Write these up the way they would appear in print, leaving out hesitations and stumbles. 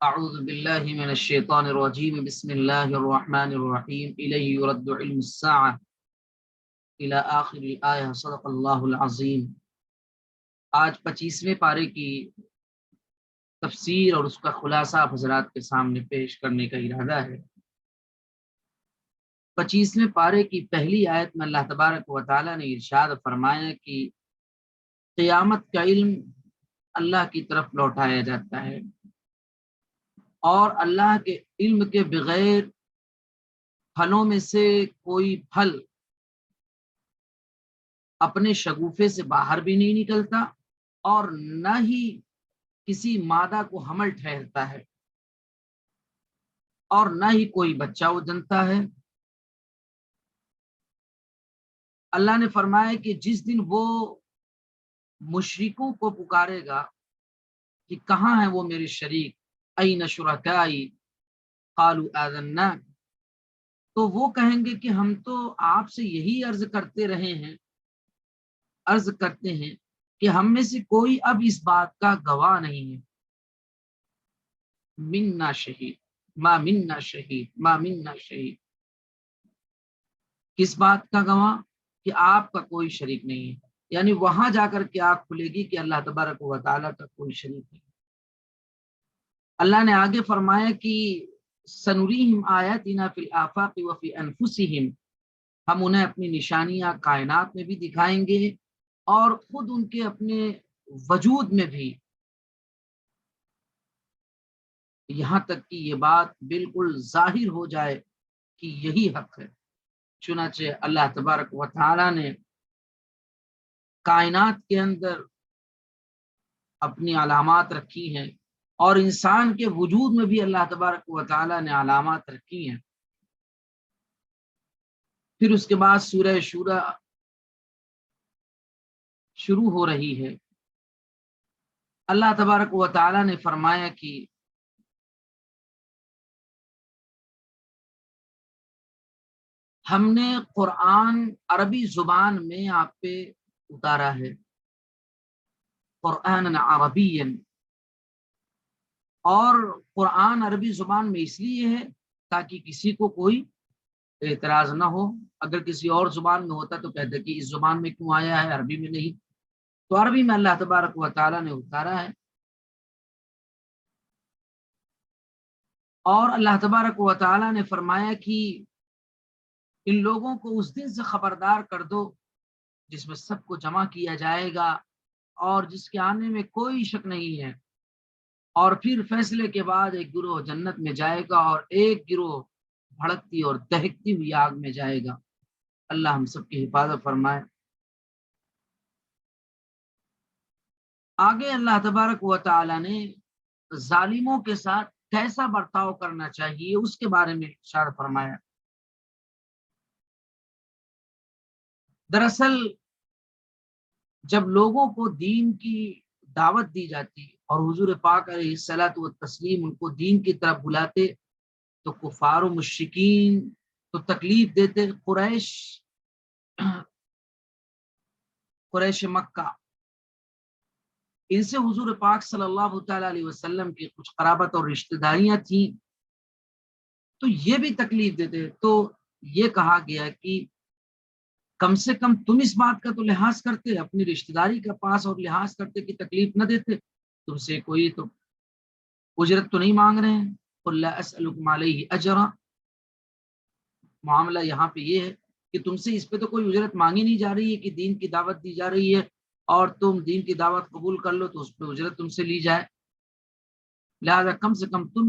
اعوذ باللہ من الشیطان الرجیم بسم اللہ الرحمن الرحیم الیہ یرد علم الساعة الی آخر الآیہ صدق اللہ العظیم۔ آج 25ویں پارے کی تفسیر اور اس کا خلاصہ آپ حضرات کے سامنے پیش کرنے کا ارادہ ہے۔ 25ویں پارے کی پہلی آیت میں اللہ تبارک و تعالی نے ارشاد فرمایا کہ قیامت کا علم اللہ کی طرف لوٹایا جاتا ہے اور اللہ کے علم کے بغیر پھلوں میں سے کوئی پھل اپنے شگوفے سے باہر بھی نہیں نکلتا اور نہ ہی کسی مادہ کو حمل ٹھہرتا ہے اور نہ ہی کوئی بچہ وہ جنتا ہے۔ اللہ نے فرمایا کہ جس دن وہ مشرکوں کو پکارے گا کہ کہاں ہیں وہ میرے شریک، این شرکائی قالوا آذنا، تو وہ کہیں گے کہ ہم تو آپ سے یہی عرض کرتے ہیں کہ ہم میں سے کوئی اب اس بات کا گواہ نہیں ہے۔ منا شہید ما منا شہید ما منا شہید، کس بات کا گواہ؟ کہ آپ کا کوئی شریک نہیں ہے، یعنی وہاں جا کر کے آنکھ کھلے گی کہ اللہ تبارک و تعالیٰ کا کوئی شریک نہیں۔ اللہ نے آگے فرمایا کہ سنریہم آیاتنا فی الآفاق وفی انفسہم، ہم انہیں اپنی نشانیاں کائنات میں بھی دکھائیں گے اور خود ان کے اپنے وجود میں بھی، یہاں تک کہ یہ بات بالکل ظاہر ہو جائے کہ یہی حق ہے۔ چنانچہ اللہ تبارک و تعالی نے کائنات کے اندر اپنی علامات رکھی ہیں اور انسان کے وجود میں بھی اللہ تبارک و تعالی نے علامات رکھی ہیں۔ پھر اس کے بعد سورہ شورى شروع ہو رہی ہے۔ اللہ تبارک و تعالی نے فرمایا کہ ہم نے قرآن عربی زبان میں آپ پہ اتارا ہے، قرآن عربی، اور قرآن عربی زبان میں اس لیے ہے تاکہ کسی کو کوئی اعتراض نہ ہو۔ اگر کسی اور زبان میں ہوتا تو کہتے کہ اس زبان میں کیوں آیا ہے، عربی میں نہیں، تو عربی میں اللہ تبارک و تعالیٰ نے اتارا ہے۔ اور اللہ تبارک و تعالیٰ نے فرمایا کہ ان لوگوں کو اس دن سے خبردار کر دو جس میں سب کو جمع کیا جائے گا اور جس کے آنے میں کوئی شک نہیں ہے، اور پھر فیصلے کے بعد ایک گروہ جنت میں جائے گا اور ایک گروہ بھڑکتی اور دہکتی ہوئی آگ میں جائے گا۔ اللہ ہم سب کی حفاظت فرمائے۔ آگے اللہ تبارک و تعالی نے ظالموں کے ساتھ کیسا برتاؤ کرنا چاہیے اس کے بارے میں ارشاد فرمایا۔ دراصل جب لوگوں کو دین کی دعوت دی جاتی اور حضور پاک علیہ الصلوۃ والتسلیم ان کو دین کی طرف بلاتے تو کفار و مشرکین تو تکلیف دیتے۔ قریش مکہ، ان سے حضور پاک صلی اللہ تعالی علیہ وسلم کی کچھ قرابت اور رشتہ داریاں تھیں، تو یہ بھی تکلیف دیتے۔ تو یہ کہا گیا کہ کم سے کم تم اس بات کا تو لحاظ کرتے، اپنی رشتہ داری کا پاس اور لحاظ کرتے کہ تکلیف نہ دیتے، تم سے کوئی تو اجرت تو نہیں مانگ رہے ہیں۔ قل لا اسألکم علیہ اجرا، معاملہ یہاں پہ یہ ہے کہ تم سے اس پہ تو کوئی اجرت مانگی نہیں جا رہی ہے کہ دین کی دعوت دی جا رہی ہے اور تم دین کی دعوت قبول کر لو تو اس پہ اجرت تم سے لی جائے، لہذا کم سے کم تم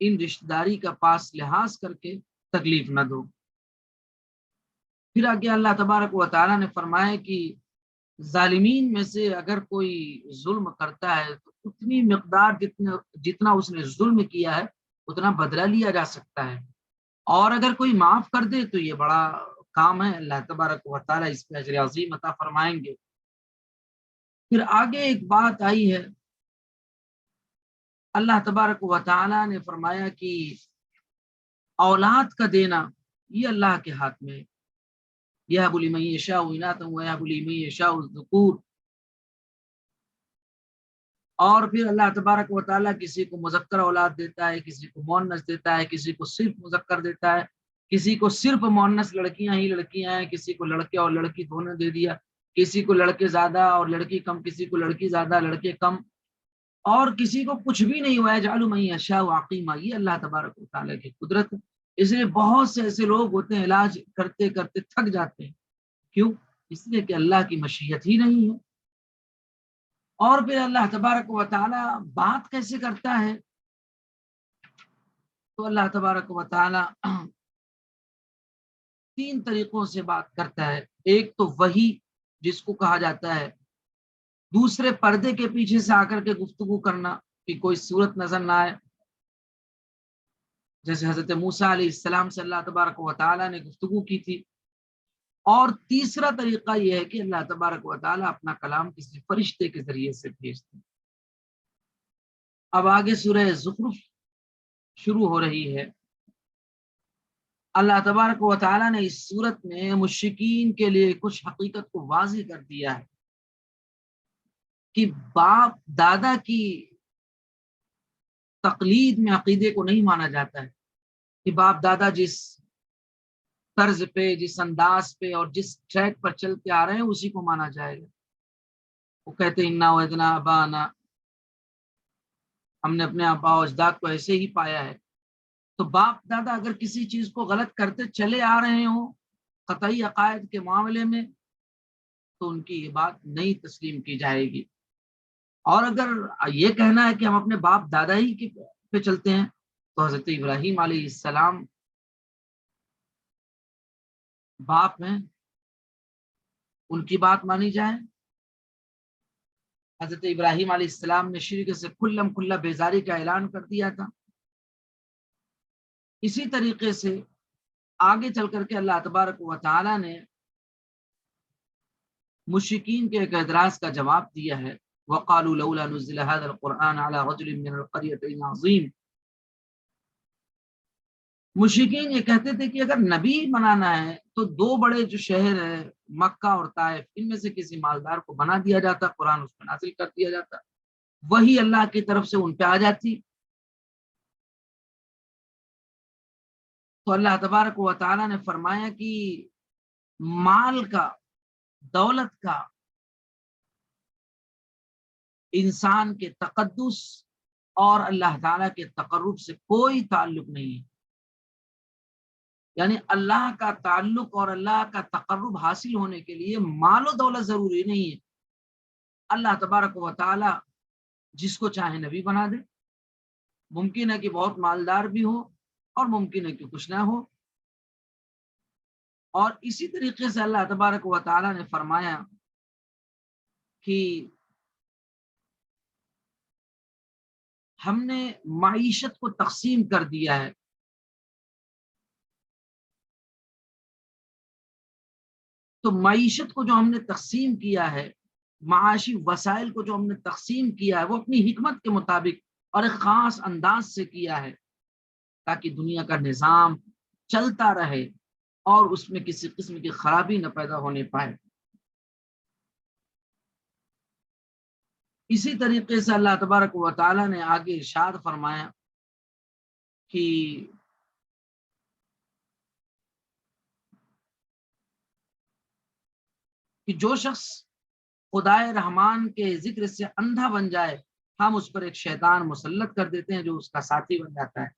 ان رشتہ داری کا پاس لحاظ کر کے تکلیف نہ دو۔ پھر آگے اللہ تبارک و تعالیٰ نے فرمایا کہ ظالمین میں سے اگر کوئی ظلم کرتا ہے تو اتنی مقدار جتنا اس نے ظلم کیا ہے اتنا بدلہ لیا جا سکتا ہے، اور اگر کوئی معاف کر دے تو یہ بڑا کام ہے، اللہ تبارک و تعالیٰ اس پہ اجر عظیم عطا فرمائیں گے۔ پھر آگے ایک بات آئی ہے، اللہ تبارک و تعالیٰ نے فرمایا کہ اولاد کا دینا یہ اللہ کے ہاتھ میں، یہب لمن یشاء اناثا ویہب لمن یشاء الذکور، اور پھر اللہ تبارک و تعالیٰ کسی کو مذکر اولاد دیتا ہے، کسی کو مؤنث دیتا ہے، کسی کو صرف مذکر دیتا ہے، کسی کو صرف مؤنث لڑکیاں ہی لڑکیاں ہیں، کسی کو لڑکے اور لڑکی دونوں دے دیا، کسی کو لڑکے زیادہ اور لڑکی کم، کسی کو لڑکی زیادہ لڑکے کم، اور کسی کو کچھ بھی نہیں ہوا ہے۔ جعل من یشاء عقیما، یہ اللہ تبارک و تعالیٰ کی قدرت ہے۔ اس لیے بہت سے ایسے لوگ ہوتے ہیں علاج کرتے کرتے تھک جاتے ہیں، کیوں؟ اس لیے کہ اللہ کی مشیت ہی نہیں ہے۔ اور پھر اللہ تبارک و تعالیٰ بات کیسے کرتا ہے؟ تو اللہ تبارک و تعالیٰ 3 طریقوں سے بات کرتا ہے۔ ایک تو وحی جس کو کہا جاتا ہے، دوسرے پردے کے پیچھے سے آ کر کے گفتگو کرنا کہ کوئی صورت نظر نہ آئے، جیسے حضرت موسیٰ علیہ السلام سے اللہ تبارک و تعالیٰ نے گفتگو کی تھی۔ اور تیسرا طریقہ یہ ہے کہ اللہ تبارک و تعالیٰ اپنا کلام کسی فرشتے کے ذریعے سے بھیجتے ہیں۔ اب آگے سورہ زخرف شروع ہو رہی ہے۔ اللہ تبارک و تعالیٰ نے اس صورت میں مشرکین کے لیے کچھ حقیقت کو واضح کر دیا ہے کہ باپ دادا کی تقلید میں عقیدے کو نہیں مانا جاتا ہے، کہ باپ دادا جس طرز پہ، جس انداز پہ اور جس ٹریک پر چلتے آ رہے ہیں اسی کو مانا جائے گا۔ وہ کہتے ہیں انا وجدنا ابانا، ہم نے اپنے آباء و اجداد کو ایسے ہی پایا ہے۔ تو باپ دادا اگر کسی چیز کو غلط کرتے چلے آ رہے ہوں قطعی عقائد کے معاملے میں، تو ان کی یہ بات نہیں تسلیم کی جائے گی۔ اور اگر یہ کہنا ہے کہ ہم اپنے باپ دادا ہی کے پہ چلتے ہیں، تو حضرت ابراہیم علیہ السلام باپ ہیں، ان کی بات مانی جائے۔ حضرت ابراہیم علیہ السلام نے شرک سے کھلم کھلا بیزاری کا اعلان کر دیا تھا۔ اسی طریقے سے آگے چل کر کے اللہ تبارک و تعالیٰ نے مشرکین کے ایک اعتراض کا جواب دیا ہے۔ وَقَالُوا لَوْلَا نُزِّلَ هَذَا الْقُرْآنُ عَلَى رَجُلٍ مِّنَ الْقَرْيَتَيْنِ عَظِيمٍ۔ مشرکین یہ کہتے تھے کہ اگر نبی بنانا ہے تو 2 بڑے جو شہر ہیں مکہ اور طائف، ان میں سے کسی مالدار کو بنا دیا جاتا، قرآن اس میں نازل کر دیا جاتا، وہی اللہ کی طرف سے ان پہ آ جاتی۔ تو اللہ تبارک و تعالیٰ نے فرمایا کہ مال کا، دولت کا انسان کے تقدس اور اللہ تعالیٰ کے تقرب سے کوئی تعلق نہیں ہے۔ یعنی اللہ کا تعلق اور اللہ کا تقرب حاصل ہونے کے لیے مال و دولت ضروری نہیں ہے۔ اللہ تبارک و تعالیٰ جس کو چاہے نبی بنا دے، ممکن ہے کہ بہت مالدار بھی ہو اور ممکن ہے کہ کچھ نہ ہو۔ اور اسی طریقے سے اللہ تبارک و تعالیٰ نے فرمایا کہ ہم نے معیشت کو تقسیم کر دیا ہے۔ تو معیشت کو جو ہم نے تقسیم کیا ہے، معاشی وسائل کو جو ہم نے تقسیم کیا ہے، وہ اپنی حکمت کے مطابق اور ایک خاص انداز سے کیا ہے، تاکہ دنیا کا نظام چلتا رہے اور اس میں کسی قسم کی خرابی نہ پیدا ہونے پائے۔ اسی طریقے سے اللہ تبارک و تعالیٰ نے آگے ارشاد فرمایا کہ جو شخص خدائے رحمان کے ذکر سے اندھا بن جائے، ہم اس پر ایک شیطان مسلط کر دیتے ہیں جو اس کا ساتھی بن جاتا ہے۔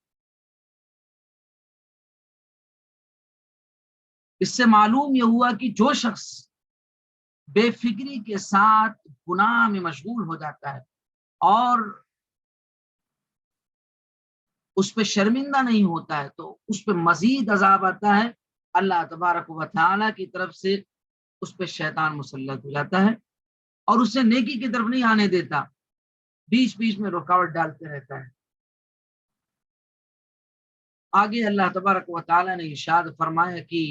اس سے معلوم یہ ہوا کہ جو شخص بے فکری کے ساتھ گناہ میں مشغول ہو جاتا ہے اور اس پہ شرمندہ نہیں ہوتا ہے، تو اس پہ مزید عذاب آتا ہے۔ اللہ تبارک و تعالیٰ کی طرف سے اس پہ شیطان مسلط ہو جاتا ہے اور اسے نیکی کی طرف نہیں آنے دیتا، بیچ بیچ میں رکاوٹ ڈالتے رہتا ہے۔ آگے اللہ تبارک و تعالیٰ نے ارشاد فرمایا کہ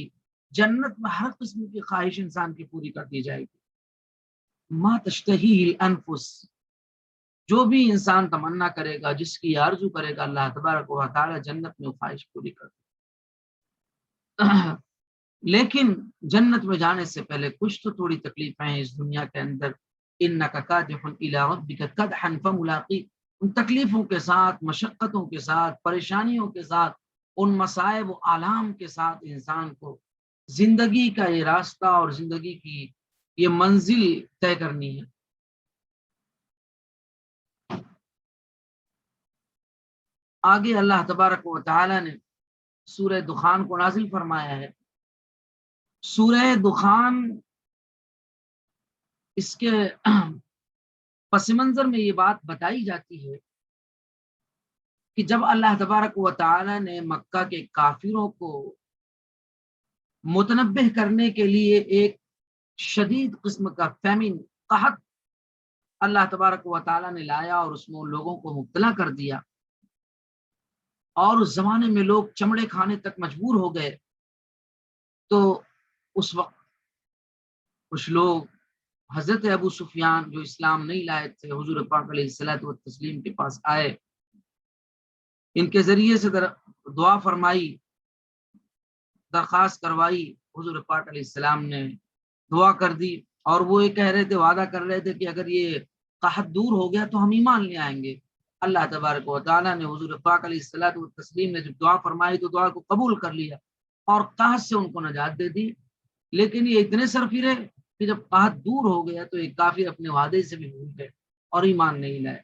جنت میں ہر قسم کی خواہش انسان کی پوری کر دی جائے گی۔ ما تشتہی الانفس، جو بھی انسان تمنا کرے گا، جس کی آرزو کرے گا، اللہ تبارک و تعالیٰ جنت میں خواہش پوری کر دے۔ لیکن جنت میں جانے سے پہلے کچھ تو تھوڑی تکلیفیں ہیں اس دنیا کے اندر، انک کادح الی ربک کدحا فملاقی، ان تکلیفوں کے ساتھ، مشقتوں کے ساتھ، پریشانیوں کے ساتھ، ان مصائب و آلام کے ساتھ انسان کو زندگی کا یہ راستہ اور زندگی کی یہ منزل طے کرنی ہے۔ آگے اللہ تبارک و تعالی نے سورہ دخان کو نازل فرمایا ہے۔ سورہ دخان، اس کے پس منظر میں یہ بات بتائی جاتی ہے کہ جب اللہ تبارک و تعالی نے مکہ کے کافروں کو متنبہ کرنے کے لیے ایک شدید قسم کا فیمن، قحط اللہ تبارک و تعالی نے لایا اور اس میں ان لوگوں کو مبتلا کر دیا، اور اس زمانے میں لوگ چمڑے کھانے تک مجبور ہو گئے، تو اس وقت کچھ لوگ حضرت ابو سفیان جو اسلام نہیں لائے تھے، حضور پاک علیہ الصلوۃ والتسلیم کے پاس آئے، ان کے ذریعے سے دعا فرمائی، درخواست کروائی، حضور پاک علیہ السلام نے دعا کر دی، اور وہ یہ کہہ رہے تھے، وعدہ کر رہے تھے کہ اگر یہ قحط دور ہو گیا تو ہم ایمان لے آئیں گے۔ اللہ تبارک و تعالیٰ نے، حضور پاک علیہ الصلوۃ والتسلیم نے جب دعا فرمائی تو دعا کو قبول کر لیا اور قحط سے ان کو نجات دے دی۔ لیکن یہ اتنے سرفرے کہ جب قحط دور ہو گیا تو ایک کافر اپنے وعدے سے بھی بھول گئے اور ایمان نہیں لائے۔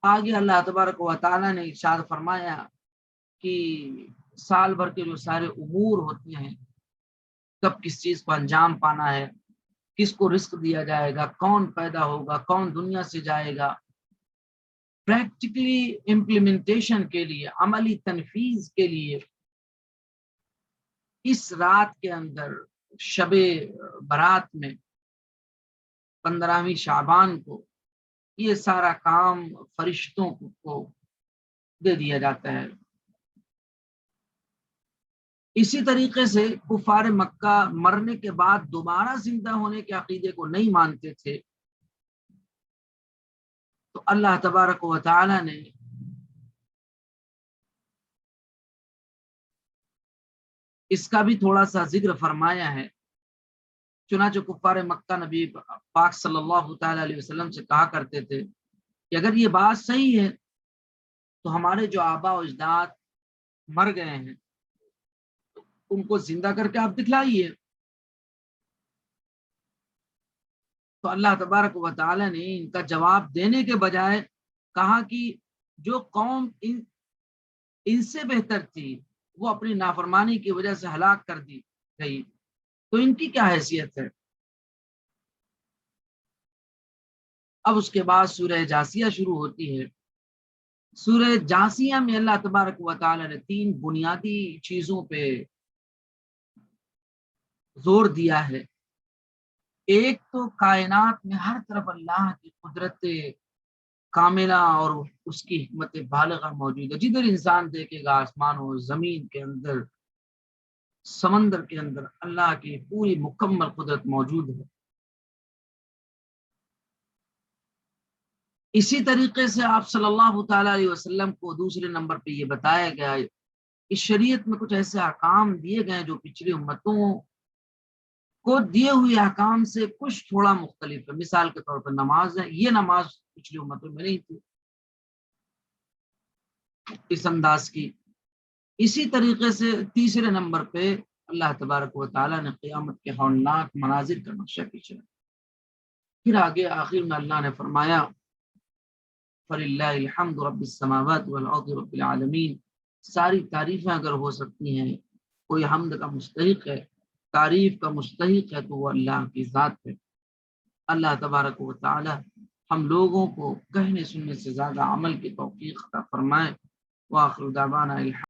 آگے اللہ تبارک و تعالیٰ نے ارشاد فرمایا کہ سال بھر کے جو سارے امور ہوتے ہیں، کب کس چیز کو انجام پانا ہے، کس کو رزق دیا جائے گا، کون پیدا ہوگا، کون دنیا سے جائے گا، پریکٹیکلی امپلیمنٹیشن کے لیے، عملی تنفیذ کے لیے اس رات کے اندر، شب برات میں 15ویں شعبان کو، یہ سارا کام فرشتوں کو دے دیا جاتا ہے۔ اسی طریقے سے کفار مکہ مرنے کے بعد دوبارہ زندہ ہونے کے عقیدے کو نہیں مانتے تھے، تو اللہ تبارک و تعالی نے اس کا بھی تھوڑا سا ذکر فرمایا ہے۔ چنانچہ کفار مکہ نبی پاک صلی اللہ تعالی علیہ وسلم سے کہا کرتے تھے کہ اگر یہ بات صحیح ہے تو ہمارے جو آبا و اجداد مر گئے ہیں ان کو زندہ کر کے آپ دکھلائیے۔ تو اللہ تبارک و تعالی نے ان کا جواب دینے کے بجائے کہا کہ جو قوم ان سے بہتر تھی وہ اپنی نافرمانی کی وجہ سے ہلاک کر دی گئی، تو ان کی کیا حیثیت ہے۔ اب اس کے بعد سورہ جاسیہ شروع ہوتی ہے۔ سورہ جاسیہ میں اللہ تبارک و تعالی نے 3 بنیادی چیزوں پہ زور دیا ہے۔ ایک تو کائنات میں ہر طرف اللہ کی قدرت کاملہ اور اس کی حکمت بالغہ موجود ہے۔ جدھر انسان دیکھے گا، آسمان و زمین کے اندر، سمندر کے اندر اللہ کی پوری مکمل قدرت موجود ہے۔ اسی طریقے سے آپ صلی اللہ تعالی علیہ وسلم کو دوسرے نمبر پہ یہ بتایا گیا ہے، اس شریعت میں کچھ ایسے احکام دیے گئے جو پچھلی امتوں کو دیے ہوئے احکام سے کچھ تھوڑا مختلف ہے۔ مثال کے طور پر نماز ہے، یہ نماز پچھلی امتوں میں نہیں تھی اس انداز کی۔ اسی طریقے سے تیسرے نمبر پہ اللہ تبارک و تعالیٰ نے قیامت کے ہولناک مناظر کا نقشہ کھینچا۔ پھر آگے آخر میں اللہ نے فرمایا فَلِلَّهِ الْحَمْدُ رَبِّ السَّمَاوَاتِ وَالْأَرْضِ رَبِّ الْعَالَمِينَ، ساری تعریفیں اگر ہو سکتی ہیں، کوئی حمد کا مستحق ہے، تعریف کا مستحق ہے، تو وہ اللہ کی ذات ہے۔ اللہ تبارک و تعالی ہم لوگوں کو کہنے سننے سے زیادہ عمل کی توفیق عطا فرمائے۔ وآخر دعوانا